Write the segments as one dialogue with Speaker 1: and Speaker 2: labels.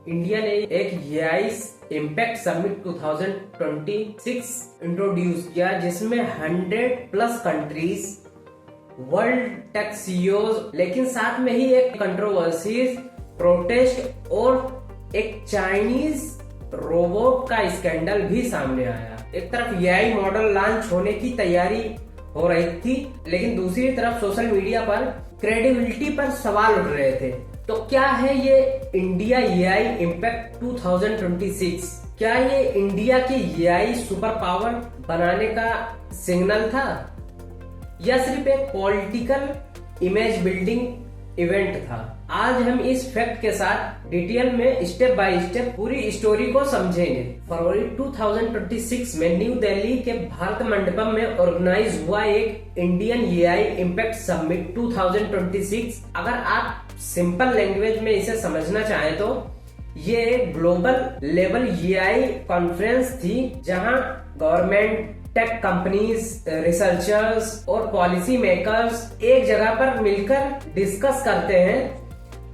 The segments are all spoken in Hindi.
Speaker 1: इंडिया ने एक एआई इम्पैक्ट समिट 2026 इंट्रोड्यूस किया, जिसमें 100+ कंट्रीज, वर्ल्ड टेक सीईओज, लेकिन साथ में ही एक कंट्रोवर्सी, प्रोटेस्ट और एक चाइनीज रोबोट का स्कैंडल भी सामने आया। एक तरफ एआई मॉडल लॉन्च होने की तैयारी हो रही थी, लेकिन दूसरी तरफ सोशल मीडिया पर क्रेडिबिलिटी पर सवाल उठ रहे थे। तो क्या है ये इंडिया एआई इम्पैक्ट 2026? क्या ये इंडिया की एआई सुपर पावर बनाने का सिग्नल था, या सिर्फ एक पॉलिटिकल इमेज बिल्डिंग इवेंट था? आज हम इस फैक्ट के साथ डिटेल में स्टेप बाय स्टेप पूरी स्टोरी को समझेंगे। फरवरी 2026 में न्यू दिल्ली के भारत मंडपम में ऑर्गेनाइज हुआ एक इंडियन एआई इम्पैक्ट समिट 2026। अगर आप सिंपल लैंग्वेज में इसे समझना चाहें तो ये ग्लोबल लेवल एआई कॉन्फ्रेंस थी, जहां गवर्नमेंट, टेक कंपनीज, रिसर्चर्स और पॉलिसी मेकर्स एक जगह पर मिलकर डिस्कस करते हैं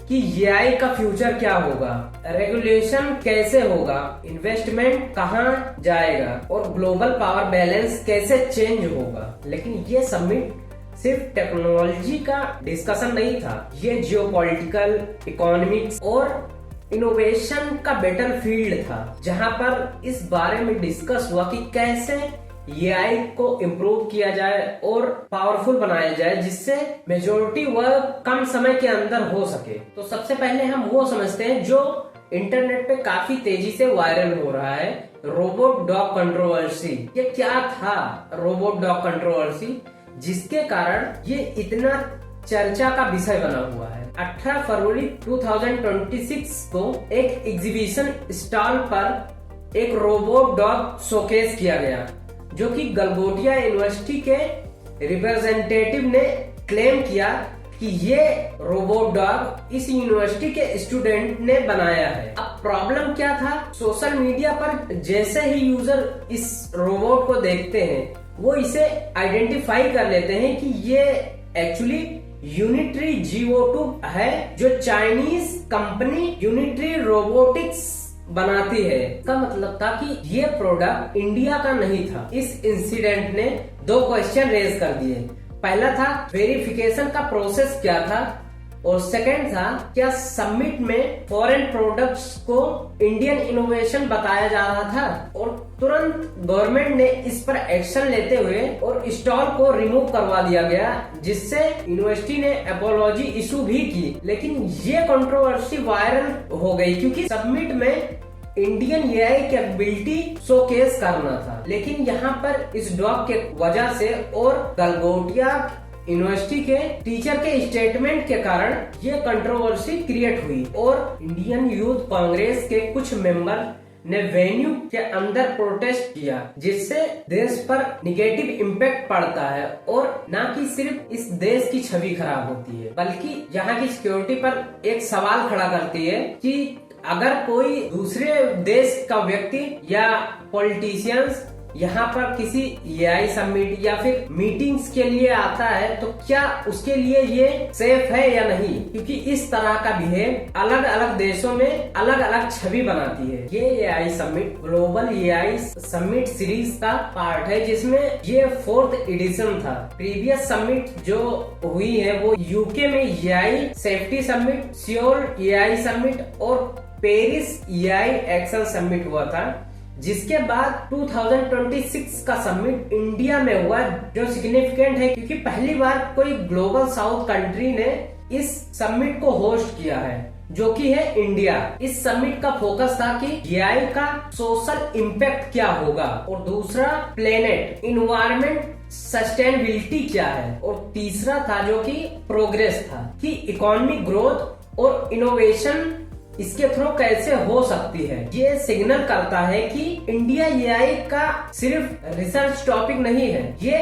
Speaker 1: कि एआई का फ्यूचर क्या होगा, रेगुलेशन कैसे होगा, इन्वेस्टमेंट कहाँ जाएगा और ग्लोबल पावर बैलेंस कैसे चेंज होगा। लेकिन ये समिट सिर्फ टेक्नोलॉजी का डिस्कशन नहीं था, ये जियोपॉलिटिकल, इकोनॉमिक्स और इनोवेशन का बैटल फील्ड था, जहां पर इस बारे में डिस्कस हुआ कि कैसे एआई को इम्प्रूव किया जाए और पावरफुल बनाया जाए, जिससे मेजोरिटी वर्क कम समय के अंदर हो सके। तो सबसे पहले हम वो समझते हैं जो इंटरनेट पे काफी तेजी से वायरल हो रहा है, रोबोट डॉग कंट्रोवर्सी। ये क्या था रोबोट डॉग कंट्रोवर्सी, जिसके कारण ये इतना चर्चा का विषय बना हुआ है? 18 फरवरी 2026 को एक एग्जीबिशन स्टॉल पर एक रोबोट डॉग शोकेस किया गया, जो कि गलगोटिया यूनिवर्सिटी के रिप्रेजेंटेटिव ने क्लेम किया कि ये रोबोट डॉग इस यूनिवर्सिटी के स्टूडेंट ने बनाया है। अब प्रॉब्लम क्या था? सोशल मीडिया पर जैसे ही यूजर इस रोबोट को देखते हैं, वो इसे आइडेंटिफाई कर लेते हैं कि ये एक्चुअली यूनिटरी GO2 है, जो चाइनीज कंपनी यूनिटरी रोबोटिक्स बनाती है। इसका मतलब था कि ये प्रोडक्ट इंडिया का नहीं था। इस इंसिडेंट ने 2 क्वेश्चन रेज कर दिए। पहला था वेरिफिकेशन का प्रोसेस क्या था, और सेकंड था क्या समिट में फॉरेन प्रोडक्ट्स को इंडियन इनोवेशन बताया जा रहा था। और तुरंत गवर्नमेंट ने इस पर एक्शन लेते हुए और स्टॉल को रिमूव करवा दिया गया, जिससे यूनिवर्सिटी ने अपॉलॉजी इशू भी की। लेकिन ये कंट्रोवर्सी वायरल हो गई क्योंकि समिट में इंडियन एआई कैपेबिलिटी शोकेस करना था। लेकिन यहाँ पर इस डॉग के वजह से और गलगोटिया यूनिवर्सिटी के टीचर के स्टेटमेंट के कारण ये कंट्रोवर्सी क्रिएट हुई, और इंडियन यूथ कांग्रेस के कुछ मेंबर ने वेन्यू के अंदर प्रोटेस्ट किया, जिससे देश पर निगेटिव इम्पैक्ट पड़ता है। और न कि सिर्फ इस देश की छवि खराब होती है, बल्कि यहाँ की सिक्योरिटी पर एक सवाल खड़ा करती है कि अगर कोई दूसरे देश का व्यक्ति या पॉलिटिशियंस यहाँ पर किसी एआई समिट या फिर मीटिंग्स के लिए आता है, तो क्या उसके लिए ये सेफ है या नहीं? क्योंकि इस तरह का बिहेव अलग अलग देशों में अलग अलग छवि बनाती है। ये AI summit global AI summit series का पार्ट है, जिसमें ये 4th एडिशन था। प्रीवियस समिट जो हुई है वो यूके में AI safety summit, Seoul AI summit और पेरिस एआई एक्शन समिट हुआ था। जिसके बाद 2026 का समिट इंडिया में हुआ, जो सिग्निफिकेंट है क्योंकि पहली बार कोई ग्लोबल साउथ कंट्री ने इस समिट को होस्ट किया है, जो कि है इंडिया। इस समिट का फोकस था कि एआई का सोशल इम्पैक्ट क्या होगा, और दूसरा प्लेनेट इन्वायरमेंट सस्टेनेबिलिटी क्या है, और तीसरा था जो कि प्रोग्रेस था कि इकोनॉमिक ग्रोथ और इनोवेशन इसके थ्रू कैसे हो सकती है। ये सिग्नल करता है कि इंडिया एआई का सिर्फ रिसर्च टॉपिक नहीं है, ये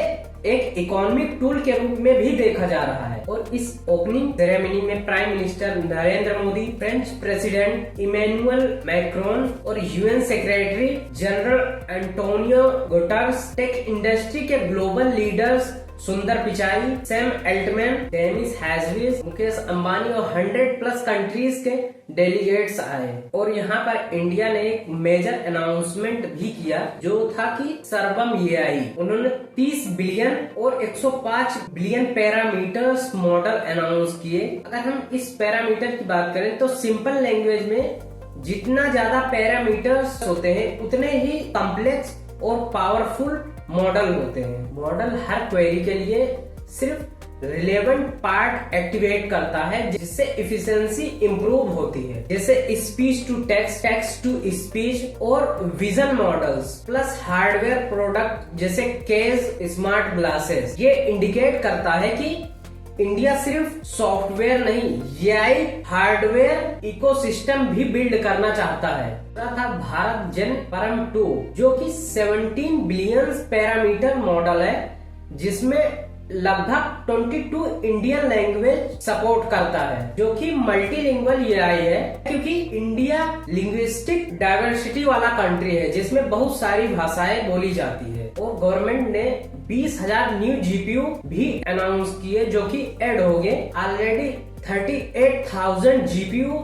Speaker 1: एक इकोनॉमिक टूल के रूप में भी देखा जा रहा है। और इस ओपनिंग सेरेमनी में prime minister Narendra Modi, French president Emmanuel Macron और UN secretary general Antonio Guterres, tech industry के global leaders, Sundar Pichai, Sam Altman, Dennis हैजविस, मुकेश अंबानी और 100+ कंट्रीज के डेलीगेट्स आए। और यहाँ पर इंडिया ने एक मेजर अनाउंसमेंट भी किया जो था कि सर्वम एआई, उन्होंने 30 बिलियन और 105 बिलियन पैरामीटर्स मॉडल अनाउंस किए। अगर हम इस पैरामीटर की बात करें तो सिंपल लैंग्वेज में जितना ज्यादा पैरामीटर्स होते हैं उतने ही कॉम्प्लेक्स और पावरफुल मॉडल होते हैं। मॉडल हर क्वेरी के लिए सिर्फ रिलेवेंट पार्ट एक्टिवेट करता है जिससे इफिशिएंसी इंप्रूव होती है, जैसे speech to text, text to speech और vision models plus hardware product जैसे केस, स्मार्ट ग्लासेस। ये इंडिकेट करता है कि इंडिया सिर्फ सॉफ्टवेयर नहीं, एआई हार्डवेयर इकोसिस्टम भी बिल्ड करना चाहता है। था भारत जन परम 2 जो कि 17 बिलियन पैरामीटर मॉडल है जिसमें लगभग 22 इंडियन लैंग्वेज सपोर्ट करता है, जो कि मल्टीलिंगुअल एआई है क्योंकि इंडिया लिंग्विस्टिक डाइवर्सिटी वाला कंट्री है जिसमें बहुत सारी भाषाएं बोली जाती है। और गवर्नमेंट ने 20,000 न्यू जीपीयू भी अनाउंस किए जो कि ऐड हो गए। ऑलरेडी 38,000 जीपीयू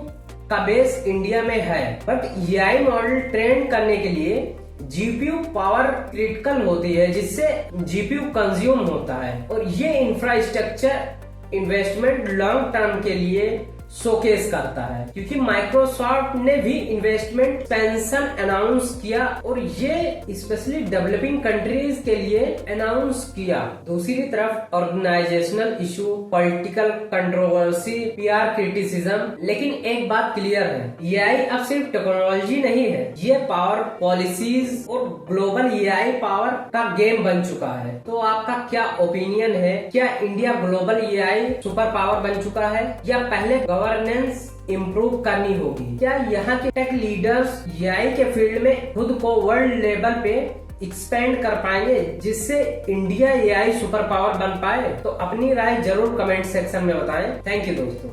Speaker 1: का बेस इंडिया में है, बट एआई मॉडल ट्रेन करने के लिए जीपीयू पावर क्रिटिकल होती है जिससे जीपीयू कंज्यूम होता है। और ये इंफ्रास्ट्रक्चर इन्वेस्टमेंट लॉन्ग टर्म के लिए शोकेस करता है क्योंकि माइक्रोसॉफ्ट ने भी इन्वेस्टमेंट एक्सपेंशन अनाउंस किया और ये स्पेशली डेवलपिंग कंट्रीज के लिए अनाउंस किया। दूसरी तरफ organisational issue, political controversy, PR criticism, लेकिन एक बात क्लियर है, एआई अब सिर्फ टेक्नोलॉजी नहीं है, ये पावर पॉलिसीज और ग्लोबल एआई पावर का गेम बन चुका है। तो आपका क्या ओपिनियन है? क्या India global AI super power बन चुका है या पहले गवर्नेंस इम्प्रूव करनी होगी? क्या यहाँ के टेक लीडर्स एआई के फील्ड में खुद को वर्ल्ड लेवल पे एक्सपेंड कर पाएंगे जिससे इंडिया एआई सुपर पावर बन पाए? तो अपनी राय जरूर कमेंट सेक्शन में बताएं। थैंक यू दोस्तों।